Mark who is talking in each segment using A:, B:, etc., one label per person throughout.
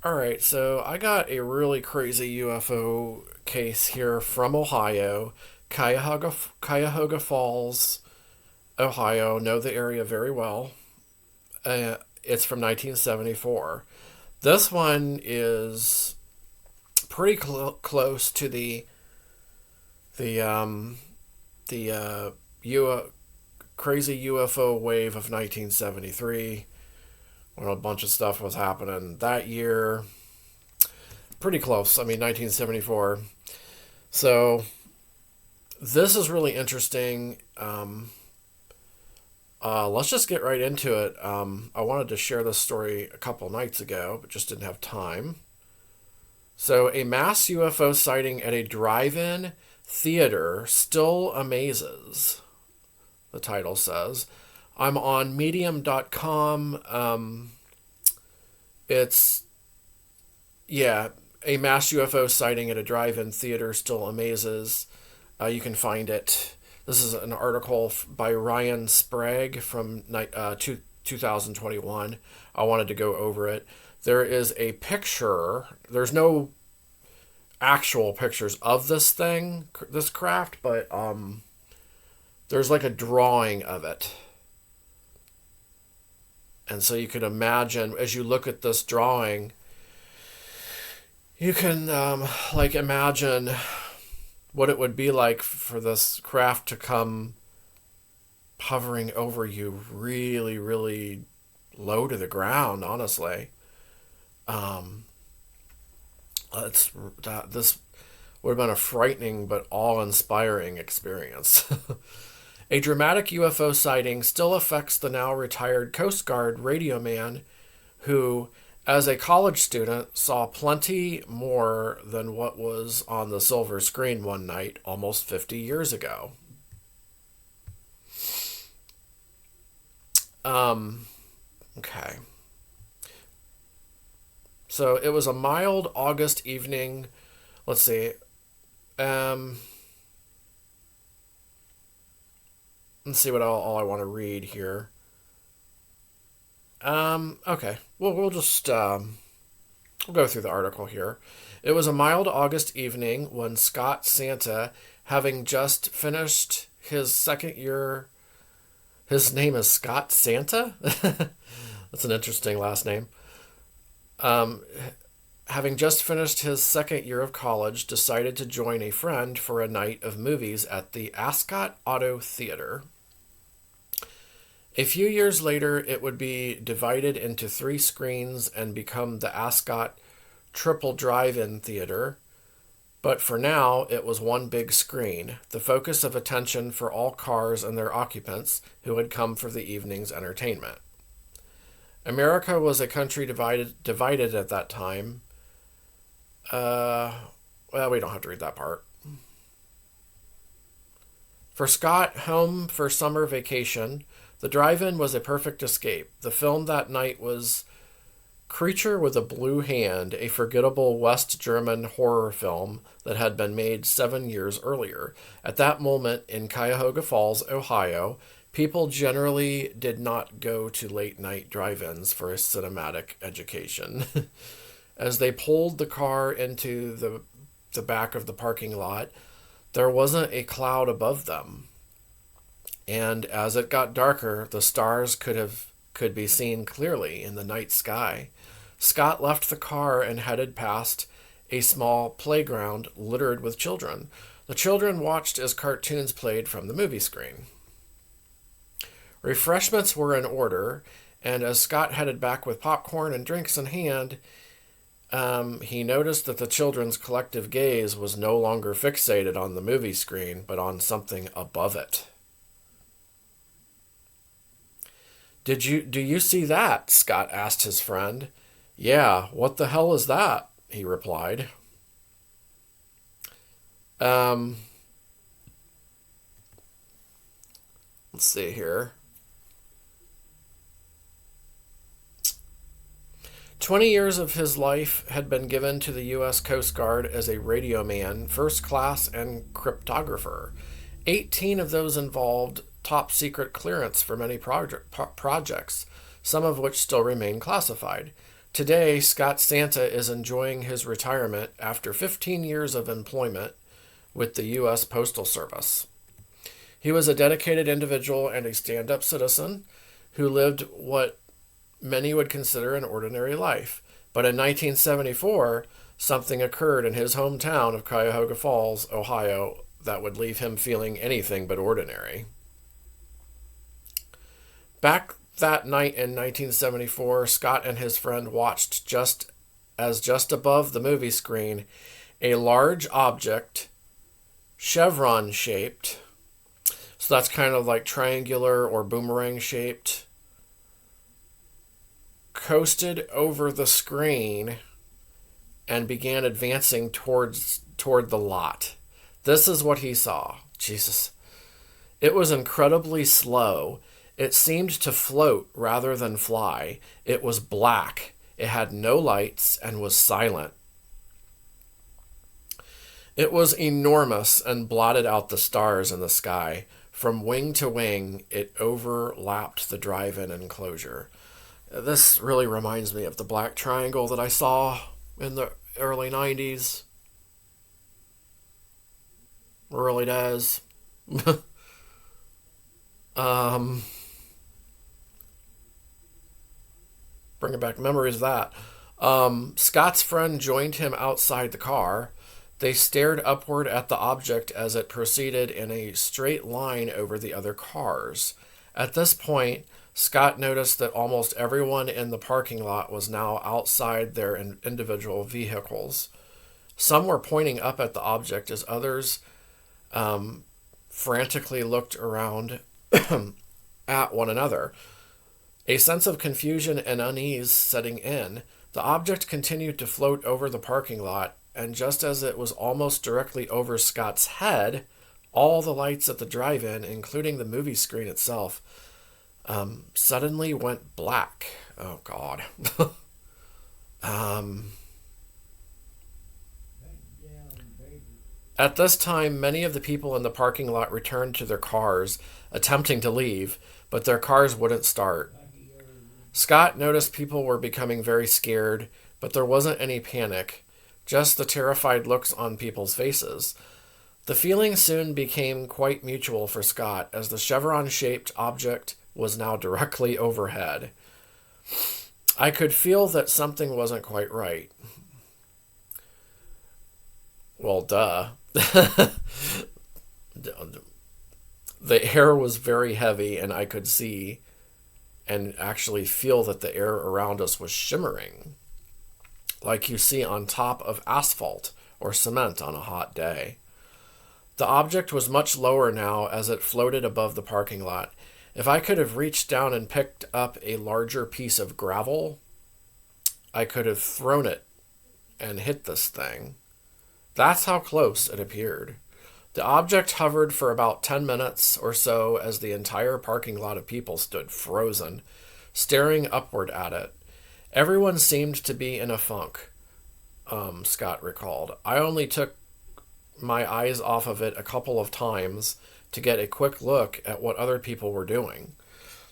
A: All right, so I got a really crazy UFO case here from Ohio, Cuyahoga Falls, Ohio. Know the area very well. It's from 1974. This one is pretty close to the the U- crazy UFO wave of 1973, when a bunch of stuff was happening that year. Pretty close. I mean, 1974. So this is really interesting. Let's just get right into it. I wanted to share this story a couple nights ago, but just didn't have time. So, a mass UFO sighting at a drive in theater still amazes, the title says. I'm on medium.com. It's, yeah, a mass UFO sighting at a drive in theater still amazes. You can find it. This is an article by Ryan Sprague from 2021. I wanted to go over it. There is a picture. There's no actual pictures of this thing, this craft, but there's like a drawing of it. And so you can imagine, as you look at this drawing, you can like imagine what it would be like for this craft to come hovering over you really, really low to the ground, honestly. Um, it's this would have been a frightening but awe-inspiring experience. A dramatic UFO sighting still affects the now retired Coast Guard radio man who, as a college student, saw plenty more than what was on the silver screen one night almost 50 years ago. Um, okay. So it was a mild August evening. Let's see. Um, let's see what all I want to read here. Okay. Well, we'll go through the article here. It was a mild August evening when Scott Santa, having just finished his second year, his name is Scott Santa? That's an interesting last name. Um, Having just finished his second year of college, decided to join a friend for a night of movies at the Ascot Auto Theater. A few years later, it would be divided into three screens and become the Ascot Triple Drive-In Theater. But for now, it was one big screen, the focus of attention for all cars and their occupants who had come for the evening's entertainment. America was a country divided at that time. Uh, well, we don't have to read that part. For Scott, home for summer vacation, the drive-in was a perfect escape. The film that night was Creature with a Blue Hand, a forgettable West German horror film that had been made 7 years earlier. At that moment in Cuyahoga Falls, Ohio, people generally did not go to late night drive ins for a cinematic education. As they pulled the car into the back of the parking lot, there wasn't a cloud above them. And as it got darker, the stars could be seen clearly in the night sky. Scott left the car and headed past a small playground littered with children. The children watched as cartoons played from the movie screen. Refreshments were in order, and as Scott headed back with popcorn and drinks in hand, he noticed that the children's collective gaze was no longer fixated on the movie screen, but on something above it. Do you see that? Scott asked his friend. Yeah, what the hell is that? He replied. Um, let's see here. 20 years of his life had been given to the U.S. Coast Guard as a radio man, first class, and cryptographer. 18 of those involved top secret clearance for many projects, some of which still remain classified. Today, Scott Santa is enjoying his retirement after 15 years of employment with the U.S. Postal Service. He was a dedicated individual and a stand up citizen who lived what many would consider an ordinary life. But in 1974, something occurred in his hometown of Cuyahoga Falls, Ohio, that would leave him feeling anything but ordinary. Back that night in 1974, Scott and his friend watched just above the movie screen, a large object, chevron shaped, so that's kind of like triangular or boomerang shaped, coasted over the screen and began advancing toward the lot. This is what he saw. Jesus. It was incredibly slow. It seemed to float rather than fly. It was black. It had no lights and was silent. It was enormous and blotted out the stars in the sky. From wing to wing, it overlapped the drive-in enclosure. This really reminds me of the black triangle that I saw in the early 90s. Really does. Bringing back memories of that. Scott's friend joined him outside the car. They stared upward at the object as it proceeded in a straight line over the other cars. At this point, Scott noticed that almost everyone in the parking lot was now outside their individual vehicles. Some were pointing up at the object as others frantically looked around at one another. A sense of confusion and unease setting in, the object continued to float over the parking lot, and just as it was almost directly over Scott's head, all the lights at the drive-in, including the movie screen itself, suddenly went black. Oh, God. At this time, many of the people in the parking lot returned to their cars, attempting to leave, but their cars wouldn't start. Scott noticed people were becoming very scared, but there wasn't any panic, just the terrified looks on people's faces. The feeling soon became quite mutual for Scott, as the chevron-shaped object was now directly overhead. I could feel that something wasn't quite right. Well, duh. The air was very heavy, and I could see and actually feel that the air around us was shimmering, like you see on top of asphalt or cement on a hot day. The object was much lower now as it floated above the parking lot. If I could have reached down and picked up a larger piece of gravel, I could have thrown it and hit this thing. That's how close it appeared. The object hovered for about 10 minutes or so as the entire parking lot of people stood frozen, staring upward at it. Everyone seemed to be in a funk, Scott recalled. I only took my eyes off of it a couple of times to get a quick look at what other people were doing.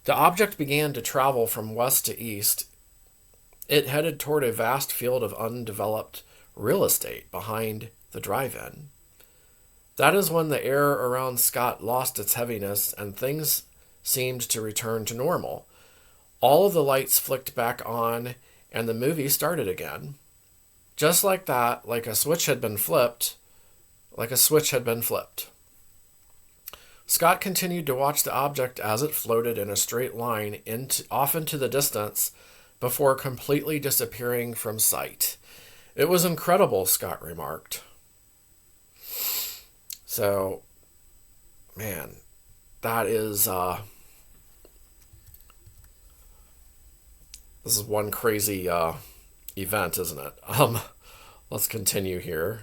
A: The object began to travel from west to east. It headed toward a vast field of undeveloped real estate behind the drive-in. That is when the air around Scott lost its heaviness and things seemed to return to normal. All of the lights flicked back on and the movie started again. Just like that, like a switch had been flipped. Scott continued to watch the object as it floated in a straight line off into the distance before completely disappearing from sight. It was incredible, Scott remarked. So, man, that is, this is one crazy event, isn't it? Let's continue here.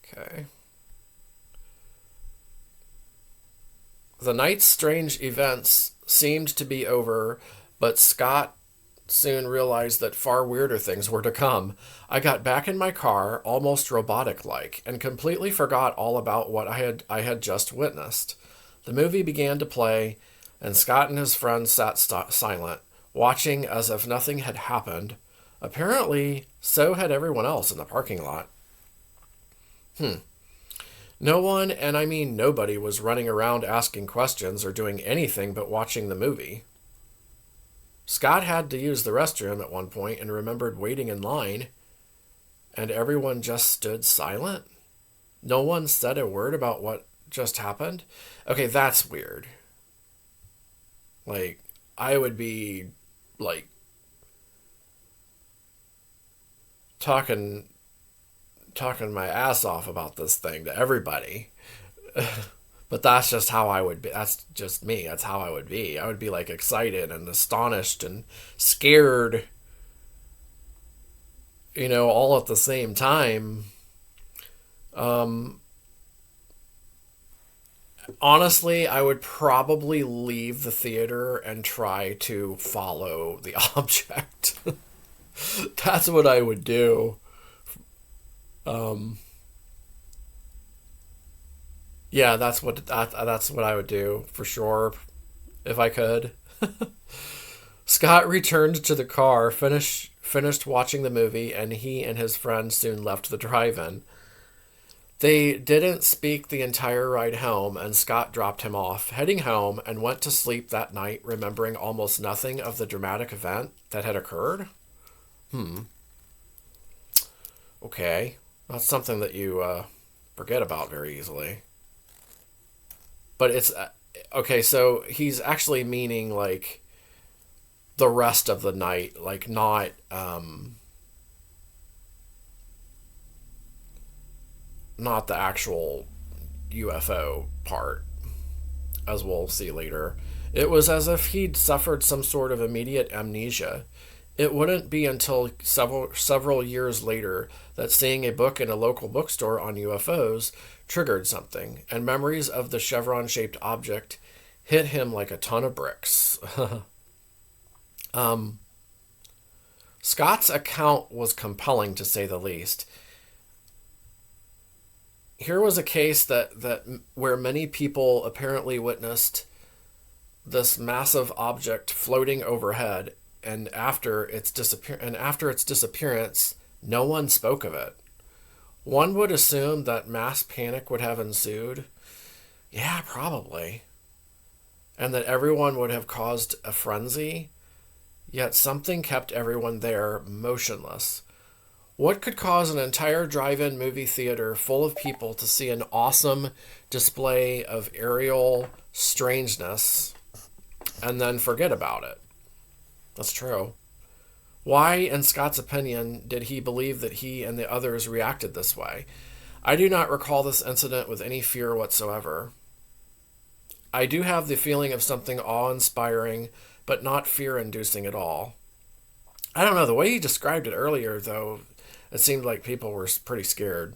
A: Okay. The night's strange events seemed to be over, but Scott soon realized that far weirder things were to come. I got back in my car, almost robotic-like, and completely forgot all about what I had just witnessed. The movie began to play, and Scott and his friends sat silent, watching as if nothing had happened. Apparently, so had everyone else in the parking lot. No one, and I mean nobody, was running around asking questions or doing anything but watching the movie. Scott had to use the restroom at one point and remembered waiting in line, and everyone just stood silent. No one said a word about what just happened. Okay, that's weird. Like, I would be, like, talking my ass off about this thing to everybody. But that's just how I would be. That's just me. That's how I would be. I would be like excited and astonished and scared, all at the same time. Honestly, I would probably leave the theater and try to follow the object. That's what I would do. Yeah, that's what I would do for sure if I could. Scott returned to the car, finished watching the movie, and he and his friend soon left the drive-in. They didn't speak the entire ride home, and Scott dropped him off, heading home, and went to sleep that night, remembering almost nothing of the dramatic event that had occurred. Okay. That's something that you forget about very easily. But it's okay, so he's actually meaning like the rest of the night, like not the actual UFO part, as we'll see later. It was as if he'd suffered some sort of immediate amnesia. It wouldn't be until several years later that seeing a book in a local bookstore on UFOs triggered something, and memories of the chevron-shaped object hit him like a ton of bricks. Scott's account was compelling, to say the least. Here was a case that where many people apparently witnessed this massive object floating overhead, and after its disappearance, no one spoke of it. One would assume that mass panic would have ensued. Yeah, probably. And that everyone would have caused a frenzy. Yet something kept everyone there motionless. What could cause an entire drive-in movie theater full of people to see an awesome display of aerial strangeness and then forget about it? That's true. Why, in Scott's opinion, did he believe that he and the others reacted this way? I do not recall this incident with any fear whatsoever. I do have the feeling of something awe-inspiring, but not fear-inducing at all. I don't know, the way he described it earlier, though, it seemed like people were pretty scared.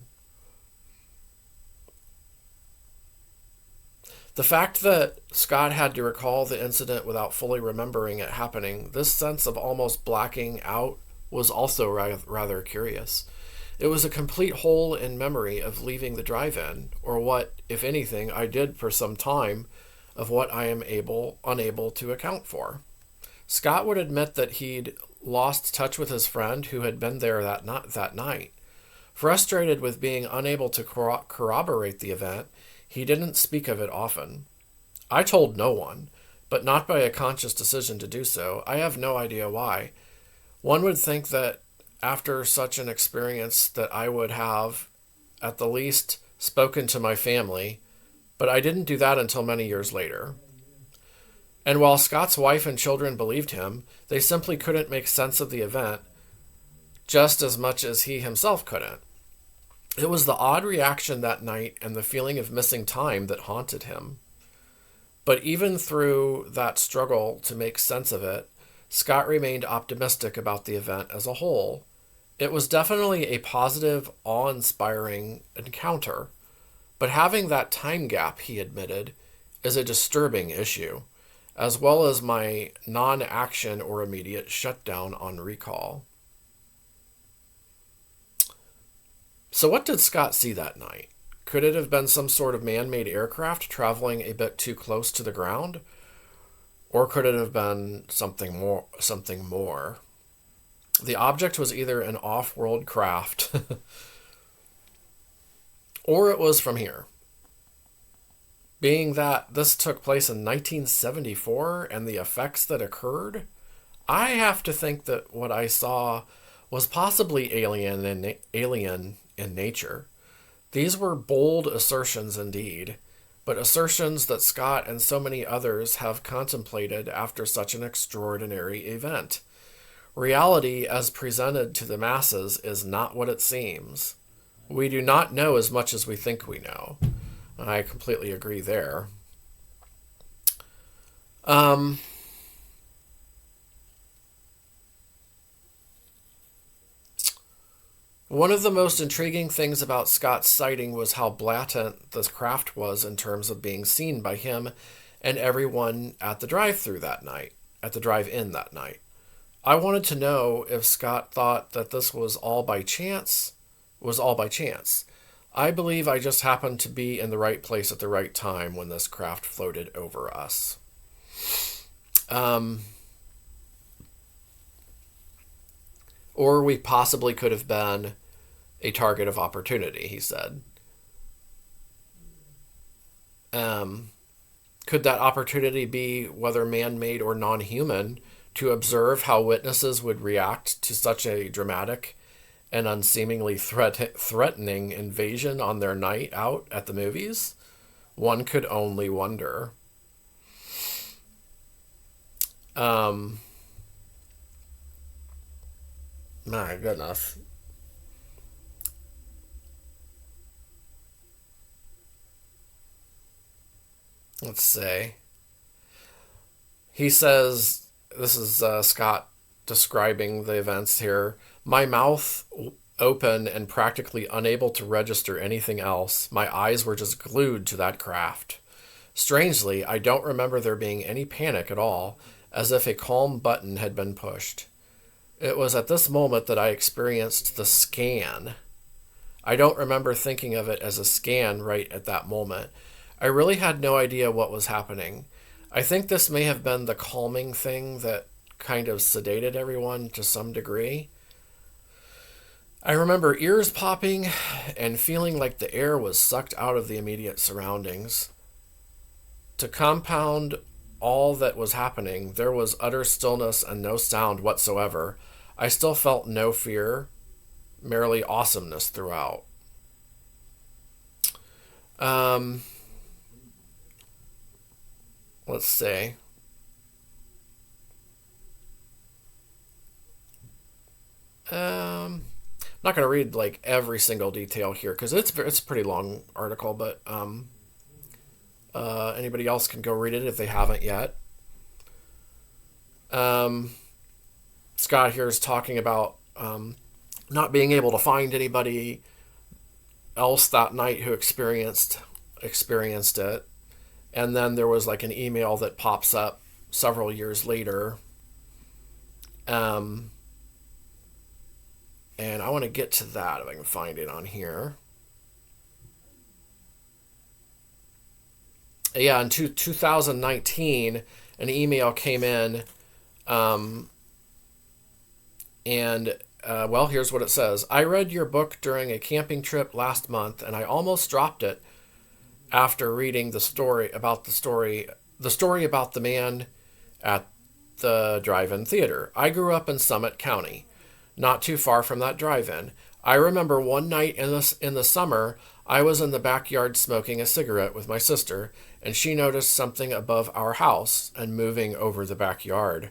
A: The fact that Scott had to recall the incident without fully remembering it happening, this sense of almost blacking out, was also rather curious. It was a complete hole in memory of leaving the drive-in, or what, if anything, I did for some time, of what I am unable to account for. Scott would admit that he'd lost touch with his friend who had been there that night. Frustrated with being unable to corroborate the event, he didn't speak of it often. I told no one, but not by a conscious decision to do so. I have no idea why. One would think that after such an experience that I would have, at the least, spoken to my family, but I didn't do that until many years later. And while Scott's wife and children believed him, they simply couldn't make sense of the event, just as much as he himself couldn't. It was the odd reaction that night and the feeling of missing time that haunted him. But even through that struggle to make sense of it, Scott remained optimistic about the event as a whole. It was definitely a positive, awe-inspiring encounter, but having that time gap, he admitted, is a disturbing issue, as well as my non-action or immediate shutdown on recall. So what did Scott see that night? Could it have been some sort of man-made aircraft traveling a bit too close to the ground? Or could it have been something more? Something more. The object was either an off-world craft, or it was from here. Being that this took place in 1974 and the effects that occurred, I have to think that what I saw was possibly alien in nature. These were bold assertions indeed, but assertions that Scott and so many others have contemplated after such an extraordinary event. Reality, as presented to the masses, is not what it seems. We do not know as much as we think we know. I completely agree there. Um, One of the most intriguing things about Scott's sighting was how blatant this craft was in terms of being seen by him and everyone at the drive-in that night. I wanted to know if Scott thought that this was all by chance. I believe I just happened to be in the right place at the right time when this craft floated over us. Um, or we possibly could have been a target of opportunity, he said. Um, could that opportunity be, whether man-made or non-human, to observe how witnesses would react to such a dramatic and unseemingly threatening invasion on their night out at the movies? One could only wonder. Um, my goodness. Let's see. He says, this is Scott describing the events here. My mouth open and practically unable to register anything else. My eyes were just glued to that craft. Strangely, I don't remember there being any panic at all, as if a calm button had been pushed. It was at this moment that I experienced the scan. I don't remember thinking of it as a scan right at that moment. I really had no idea what was happening. I think this may have been the calming thing that kind of sedated everyone to some degree. I remember ears popping and feeling like the air was sucked out of the immediate surroundings. To compound all that was happening, there was utter stillness and no sound whatsoever. I still felt no fear, merely awesomeness throughout. Um, let's see. I'm not going to read like every single detail here because it's a pretty long article, but anybody else can go read it if they haven't yet. Um, Scott here is talking about not being able to find anybody else that night who experienced it, and then there was like an email that pops up several years later. Um, and I want to get to that if I can find it on here. Yeah, in 2019, an email came in, um, and well, here's what it says. I read your book during a camping trip last month, and I almost dropped it after reading the story about the man at the drive-in theater. I grew up in Summit County, not too far from that drive-in. I remember one night in the summer, I was in the backyard smoking a cigarette with my sister, and she noticed something above our house and moving over the backyard.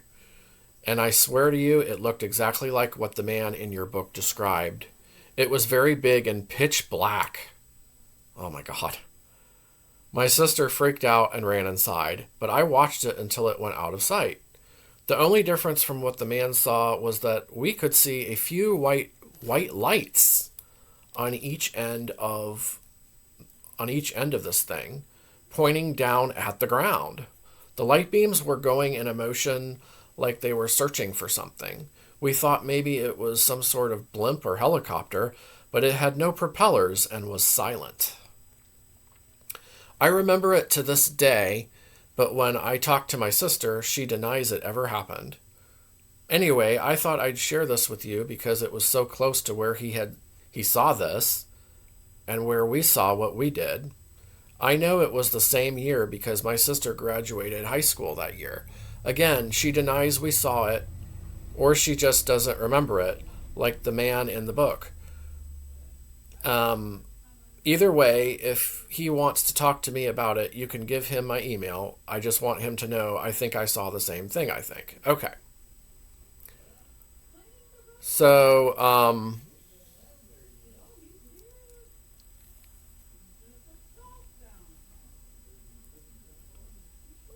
A: And I swear to you, it looked exactly like what the man in your book described. It was very big and pitch black. Oh my God. My sister freaked out and ran inside, but I watched it until it went out of sight. The only difference from what the man saw was that we could see a few white lights on each end of this thing, pointing down at the ground. The light beams were going in a motion like they were searching for something. We thought maybe it was some sort of blimp or helicopter, but it had no propellers and was silent. I remember it to this day, But when I talk to my sister, she denies it ever happened. Anyway, I thought I'd share this with you because it was so close to where he saw this and where we saw what we did. I know it was the same year because my sister graduated high school that year. Again, she denies we saw it, or she just doesn't remember it, like the man in the book. Either way, if he wants to talk to me about it, you can give him my email. I just want him to know I think I saw the same thing, I think. Okay. So,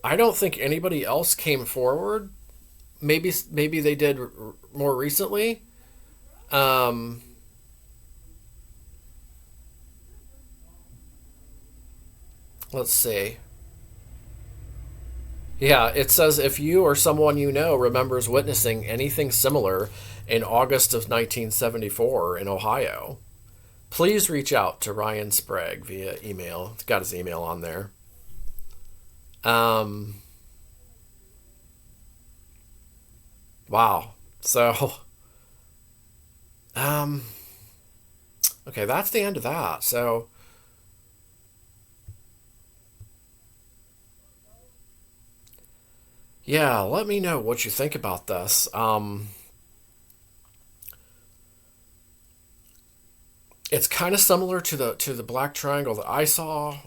A: I don't think anybody else came forward. Maybe they did more recently. Um, let's see. Yeah, it says if you or someone you know remembers witnessing anything similar in August of 1974 in Ohio, please reach out to Ryan Sprague via email. It's got his email on there. Um, wow. So, um, okay, that's the end of that. So, yeah, let me know what you think about this. It's kind of similar to the black triangle that I saw.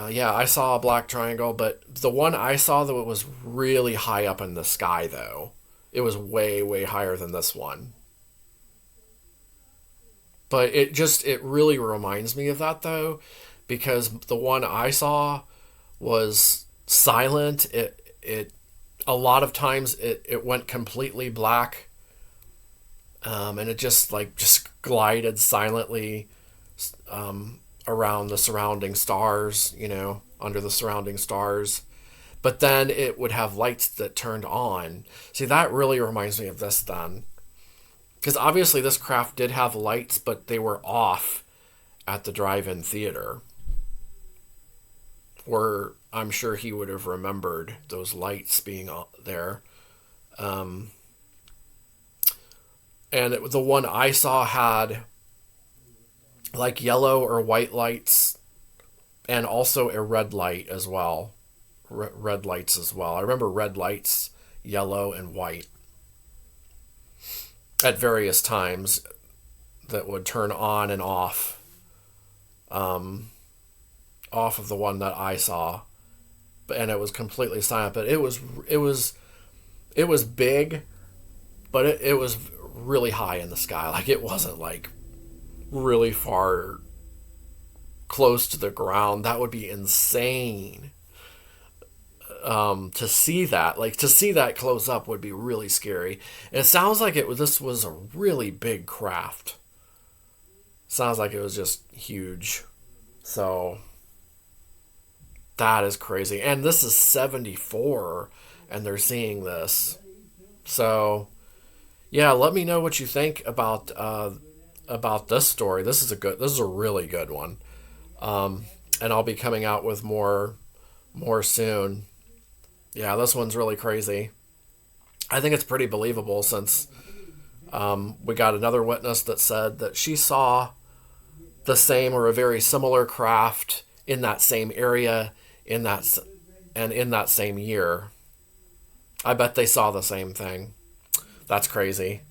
A: Yeah, I saw a black triangle, but the one I saw that was really high up in the sky, though. It was way, way higher than this one. But it really reminds me of that, though, because the one I saw was silent. A lot of times it went completely black, and it just glided silently around the surrounding stars, under the surrounding stars. But then it would have lights that turned on. See, that really reminds me of this then. Because obviously this craft did have lights, but they were off at the drive-in theater. Or I'm sure he would have remembered those lights being there. Um, and the one I saw had like yellow or white lights and also a red light as well. Red lights as well. I remember red lights, yellow and white at various times that would turn on and um, off of the one that I saw, and it was completely silent. But it was big, but it was really high in the sky. Like it wasn't like really far close to the ground. That would be insane. To see that, like to see that close up, would be really scary. And it sounds like this was a really big craft. Sounds like it was just huge. So that is crazy. And this is 74, and they're seeing this. So yeah, let me know what you think about this story. This is a really good one. And I'll be coming out with more soon. Yeah, this one's really crazy. I think it's pretty believable since we got another witness that said that she saw the same or a very similar craft in that same area in that same year. I bet they saw the same thing. That's crazy.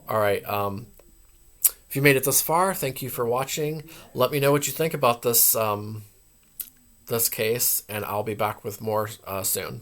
A: All right. If you made it this far, thank you for watching. Let me know what you think about this case, and I'll be back with more soon.